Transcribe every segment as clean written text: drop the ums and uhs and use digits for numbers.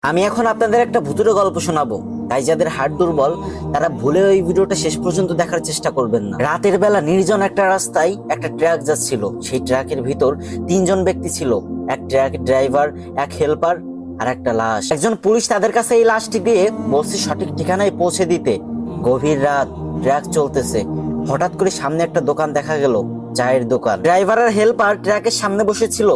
আমি এখন আপনাদের একটা ভুতুড়ে গল্প শোনাবো, তাই যাদের হার্ট দুর্বল তারা ভুলে ওই ভিডিওটা শেষ পর্যন্ত দেখার চেষ্টা করবেন না। রাতের বেলা নির্জন একটা রাস্তায় একটা ট্রাক যাচ্ছিল। সেই ট্রাকের ভিতর তিনজন ব্যক্তি ছিল, এক ট্রাকের ড্রাইভার, এক হেল্পার আর একটা লাশ। একজন পুলিশ তাদের কাছে এই লাশটি দিয়ে বলছে সঠিক ঠিকানায় পৌঁছে দিতে। গভীর রাত, ট্রাক চলতেছে, হঠাৎ করে সামনে একটা দোকান দেখা গেল, চায়ের দোকান। ড্রাইভার আর হেল্পার ট্রাকের সামনে বসেছিল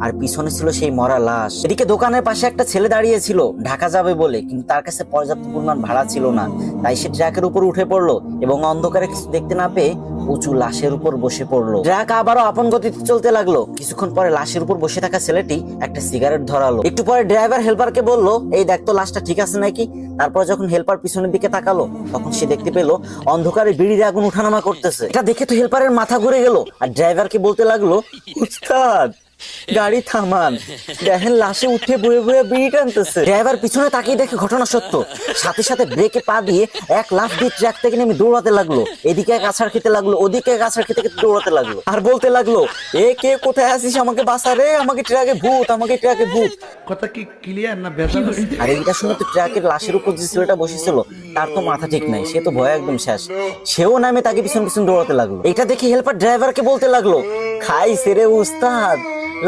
আর পিছনে ছিল সেই মরা লাশ। এদিকে দোকানের পাশে একটা ছেলে দাঁড়িয়ে ছিল ঢাকা যাবে বলে, কিন্তু তার কাছে পর্যাপ্ত পরিমাণ ভাড়া ছিল না। তাই সে ট্রাকের উপর উঠে পড়লো এবং অন্ধকারে কিছু দেখতে না পেয়ে উঁচু লাশের উপর বসে পড়লো। ট্রাক আবারও আপন গতিতে চলতে লাগলো। কিছুক্ষণ পরে লাশের উপর বসে থাকা ছেলেটি একটা সিগারেট ধরালো। একটু পরে ড্রাইভার হেল্পারকে বললো, এই দেখ তো লাশটা ঠিক আছে নাকি। তারপর যখন হেল্পার পিছনের দিকে তাকালো তখন সে দেখতে পেলো অন্ধকারে বিড়ির আগুন উঠানামা করতেছে। এটা দেখে তো হেল্পারের মাথা ঘুরে গেল আর ড্রাইভারকে বলতে লাগলো, উস্তাদ গাড়ি থামান, দেখেন লাশে উঠে বয়ে বয়ে বিড়ি টানতেছে। ড্রাইভার পিছনে তাকিয়ে দেখে ঘটনা সত্য। সাথে সাথে ব্রেকে পা দিয়ে এক লাফ দিয়ে ট্রাক থেকে নেমে দৌড়াতে লাগলো। এদিকে এক আছাড় খেতে লাগলো, ওদিকে এক আছাড় খেতে খেতে দৌড়াতে লাগলো আর বলতে লাগলো, এ কে কোথায় আছিস, আমাকে বাঁচা রে, আমাকে ট্রাকে ভূত, আমাকে ট্রাকে ভূত। কথা কি ক্লিয়ার না বেজাল? আর এইটা শুনে তো ট্রাকের লাশের উপর যে ছেলেটা বসেছিল তার তো মাথা ঠিক নাই, সে তো ভয় একদম শেষ। সেও নামে তাকে পিছন পিছন দৌড়াতে লাগলো। এটা দেখে হেল্পার ড্রাইভারকে বলতে লাগলো, খাইছে রে উস্তাদ,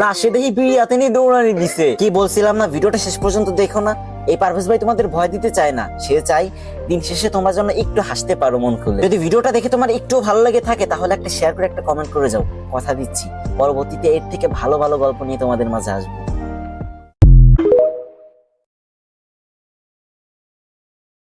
লাশে দেখি বিড়ি হাতে নিয়ে দৌড়ানি দিছে। কি বলছিলাম না, ভিডিওটা শেষ পর্যন্ত দেখো না। এই পারভেজ ভাই তোমাদের ভয় দিতে চায় না, সে চাই দিন শেষে তোমরা যেন একটু হাসতে পারো মন খুলে। যদি ভিডিওটা দেখে তোমার একটু ভালো লেগে থাকে তাহলে একটা শেয়ার করে একটা কমেন্ট করে যাও। কথা দিচ্ছি পরবর্তীতে এর থেকে ভালো ভালো গল্প নিয়ে তোমাদের মাঝে আসবো।